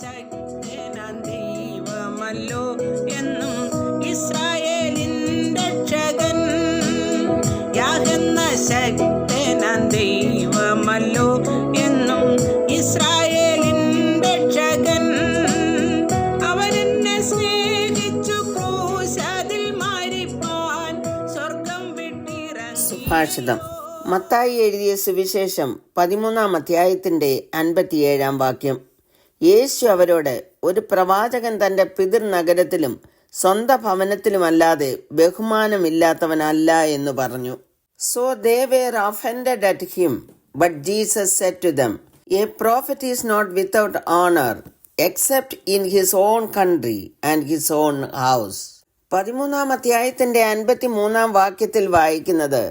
ശക്തനാം ദൈവമല്ലോ എന്നും ഇസ്രായേലിൻ രക്ഷകൻ. യാഹെന്ന ശക്തനാം ദൈവമല്ലോ എന്നും ഇസ്രായേലിൻ രക്ഷകൻ. അവനെന്നെ സ്നേഹിച്ചു ക്രൂശിൽ മരിപ്പാൻ സ്വർഗം വിട്ടിറങ്ങി. സുഭാഷിതം. മത്തായി എഴുതിയ സുവിശേഷം 13-ാം അധ്യായത്തിന്റെ 57-ാം വാക്യം. യേശു അവരോട്, ഒരു പ്രവാചകൻ തന്റെ പിതൃനഗരത്തിലും സ്വന്തം ഭവനത്തിലുമല്ലാതെ ബഹുമാനമില്ലാത്തവനല്ല എന്ന് പറഞ്ഞു. So they were offended at him, but Jesus said to them, a prophet is not without honor except in his own country and his own house. 13-ാം അധ്യായത്തിന്റെ 53-ാം വാക്യത്തിൽ വായിക്കുന്നത്,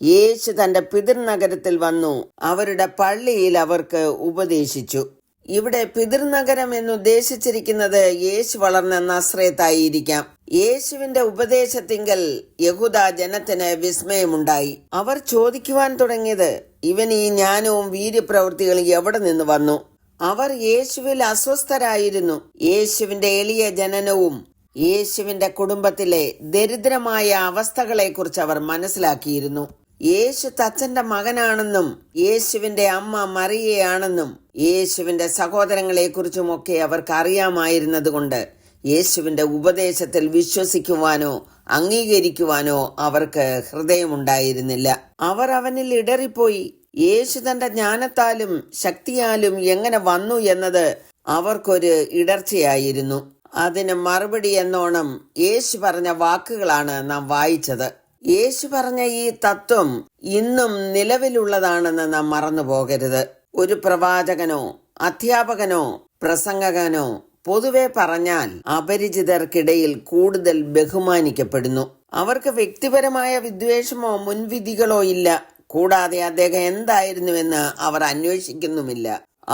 യേശു തന്റെ പിതൃനഗരത്തിൽ വന്നു അവരുടെ പള്ളിയിൽ അവർക്ക് ഉപദേശിച്ചു. ഇവിടെ പിതൃനഗരം എന്നുദ്ദേശിച്ചിരിക്കുന്നത് യേശു വളർന്ന നസ്രേത്തായിരിക്കാം. യേശുവിന്റെ ഉപദേശത്തിങ്കൽ യഹൂദ ജനത്തിന് വിസ്മയമുണ്ടായി. അവർ ചോദിക്കുവാൻ തുടങ്ങിയത്, ഇവൻ ഈ ജ്ഞാനവും വീര്യപ്രവൃത്തികളും എവിടെ നിന്ന് വന്നു? അവർ യേശുവിൽ അസ്വസ്ഥരായിരുന്നു. യേശുവിന്റെ എളിയ ജനനവും യേശുവിന്റെ കുടുംബത്തിലെ ദരിദ്രമായ അവസ്ഥകളെക്കുറിച്ച് അവർ മനസ്സിലാക്കിയിരുന്നു. യേശു തച്ചന്റെ മകനാണെന്നും യേശുവിന്റെ അമ്മ മറിയയാണെന്നും യേശുവിന്റെ സഹോദരങ്ങളെക്കുറിച്ചുമൊക്കെ അവർക്ക് അറിയാമായിരുന്നത് കൊണ്ട് യേശുവിന്റെ ഉപദേശത്തിൽ വിശ്വസിക്കുവാനോ അംഗീകരിക്കുവാനോ അവർക്ക് ഹൃദയമുണ്ടായിരുന്നില്ല. അവർ അവനിൽ ഇടറിപ്പോയി. യേശു തന്റെ ജ്ഞാനത്താലും ശക്തിയാലും എങ്ങനെ വന്നു എന്നത് അവർക്കൊരു ഇടർച്ചയായിരുന്നു. അതിന് മറുപടി എന്നോണം യേശു പറഞ്ഞ വാക്കുകളാണ് നാം വായിച്ചത്. യേശു പറഞ്ഞ ഈ തത്വം ഇന്നും നിലവിലുള്ളതാണെന്ന് നാം മറന്നു പോകരുത്. ഒരു പ്രവാചകനോ അധ്യാപകനോ പ്രസംഗകനോ പൊതുവെ പറഞ്ഞാൽ അപരിചിതർക്കിടയിൽ കൂടുതൽ ബഹുമാനിക്കപ്പെടുന്നു. അവർക്ക് വ്യക്തിപരമായ വിദ്വേഷമോ മുൻവിധികളോ ഇല്ല. കൂടാതെ അദ്ദേഹം എന്തായിരുന്നുവെന്ന് അവർ അന്വേഷിക്കുന്നുമില്ല.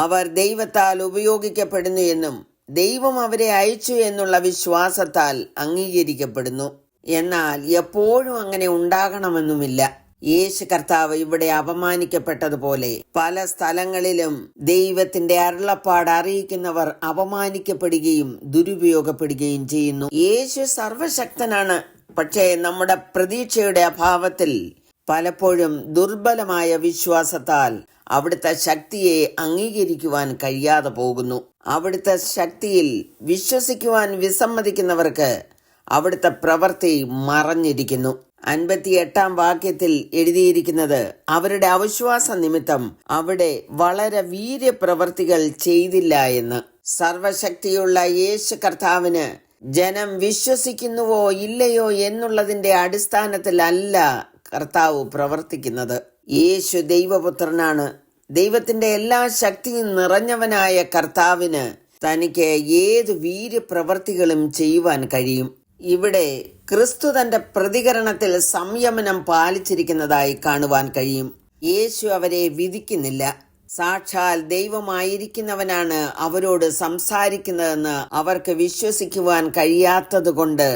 അവർ ദൈവത്താൽ ഉപയോഗിക്കപ്പെടുന്നു എന്നും ദൈവം അവരെ അയച്ചു എന്നുള്ള വിശ്വാസത്താൽ അംഗീകരിക്കപ്പെടുന്നു. എന്നാൽ എപ്പോഴും അങ്ങനെ ഉണ്ടാകണമെന്നുമില്ല. യേശു കർത്താവ് ഇവിടെ അപമാനിക്കപ്പെട്ടതുപോലെ പല സ്ഥലങ്ങളിലും ദൈവത്തിന്റെ അരുളപ്പാട് അറിയിക്കുന്നവർ അപമാനിക്കപ്പെടുകയും ദുരുപയോഗപ്പെടുകയും ചെയ്യുന്നു. യേശു സർവശക്തനാണ്. പക്ഷേ നമ്മുടെ പ്രതീക്ഷയുടെ അഭാവത്തിൽ പലപ്പോഴും ദുർബലമായ വിശ്വാസത്താൽ അവിടുത്തെ ശക്തിയെ അംഗീകരിക്കുവാൻ കഴിയാതെ പോകുന്നു. അവിടുത്തെ ശക്തിയിൽ വിശ്വസിക്കുവാൻ വിസമ്മതിക്കുന്നവർക്ക് അവിടുത്തെ പ്രവൃത്തി മറഞ്ഞിരിക്കുന്നു. 58-ാം വാക്യത്തിൽ എഴുതിയിരിക്കുന്നത്, അവരുടെ അവിശ്വാസ നിമിത്തം അവിടെ വളരെ വീര്യപ്രവർത്തികൾ ചെയ്തില്ല എന്ന്. സർവശക്തിയുള്ള യേശു കർത്താവിന് ജനം വിശ്വസിക്കുന്നുവോ ഇല്ലയോ എന്നുള്ളതിന്റെ അടിസ്ഥാനത്തിലല്ല കർത്താവ് പ്രവർത്തിക്കുന്നത്. യേശു ദൈവപുത്രനാണ്. ദൈവത്തിന്റെ എല്ലാ ശക്തിയും നിറഞ്ഞവനായ കർത്താവിന് തനിക്ക് ഏത് വീര്യപ്രവർത്തികളും ചെയ്യുവാൻ കഴിയും. ഇവിടെ ക്രിസ്തു തന്റെ പ്രതികരണത്തിൽ സംയമനം പാലിച്ചിരിക്കുന്നതായി കാണുവാൻ കഴിയും. യേശു അവരെ വിധിക്കുന്നില്ല. സാക്ഷാൽ ദൈവമായിരിക്കുന്നവനാണ് അവരോട് സംസാരിക്കുന്നതെന്ന് അവർക്ക് വിശ്വസിക്കുവാൻ കഴിയാത്തതുകൊണ്ട്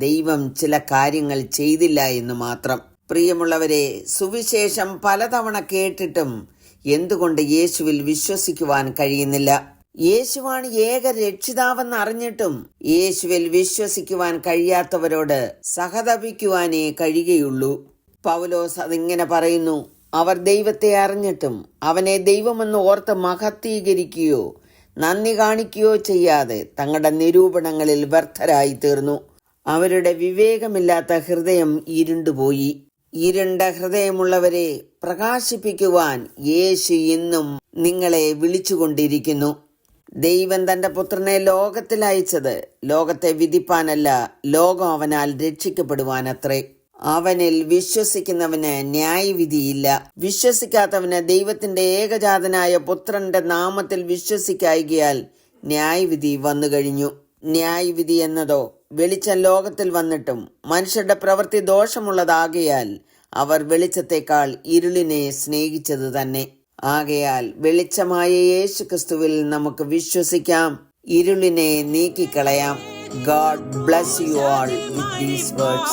ദൈവം ചില കാര്യങ്ങൾ ചെയ്തില്ല എന്ന് മാത്രം. പ്രിയമുള്ളവരെ, സുവിശേഷം പലതവണ കേട്ടിട്ടും എന്തുകൊണ്ട് യേശുവിൽ വിശ്വസിക്കുവാൻ കഴിയുന്നില്ല? യേശുവാണ് ഏക രക്ഷിതാവെന്ന് അറിഞ്ഞിട്ടും യേശുവിൽ വിശ്വസിക്കുവാൻ കഴിയാത്തവരോട് സഹതപിക്കുവാനേ കഴിയുകയുള്ളൂ. പൗലോസ് അതിങ്ങനെ പറയുന്നു, അവർ ദൈവത്തെ അറിഞ്ഞിട്ടും അവനെ ദൈവമെന്ന് ഓർത്ത് മഹത്വീകരിക്കുകയോ നന്ദി കാണിക്കുകയോ ചെയ്യാതെ തങ്ങളുടെ നിരൂപണങ്ങളിൽ വ്യർത്ഥരായി തീർന്നു. അവരുടെ വിവേകമില്ലാത്ത ഹൃദയം ഇരുണ്ടുപോയി. ഇരുണ്ട ഹൃദയമുള്ളവരെ പ്രകാശിപ്പിക്കുവാൻ യേശു ഇന്നും നിങ്ങളെ വിളിച്ചുകൊണ്ടിരിക്കുന്നു. ദൈവം തന്റെ പുത്രനെ ലോകത്തിൽ അയച്ചത് ലോകത്തെ വിധിപ്പാനല്ല, ലോകം അവനാൽ രക്ഷിക്കപ്പെടുവാനത്രേ. അവനിൽ വിശ്വസിക്കുന്നവന് ന്യായവിധിയില്ല. വിശ്വസിക്കാത്തവന് ദൈവത്തിന്റെ ഏകജാതനായ പുത്രന്റെ നാമത്തിൽ വിശ്വസിക്കായികയാൽ ന്യായവിധി വന്നു കഴിഞ്ഞു. ന്യായവിധി എന്നതോ വെളിച്ചം ലോകത്തിൽ വന്നിട്ടും മനുഷ്യരുടെ പ്രവൃത്തി ദോഷമുള്ളതാകയാൽ അവർ വെളിച്ചത്തെക്കാൾ ഇരുളിനെ സ്നേഹിച്ചത് തന്നെ. ആകയാൽ വെളിച്ചമായ യേശു ക്രിസ്തുവിൽ നമുക്ക് വിശ്വസിക്കാം, ഇരുളിനെ നീക്കിക്കളയാം. God bless you all with these words.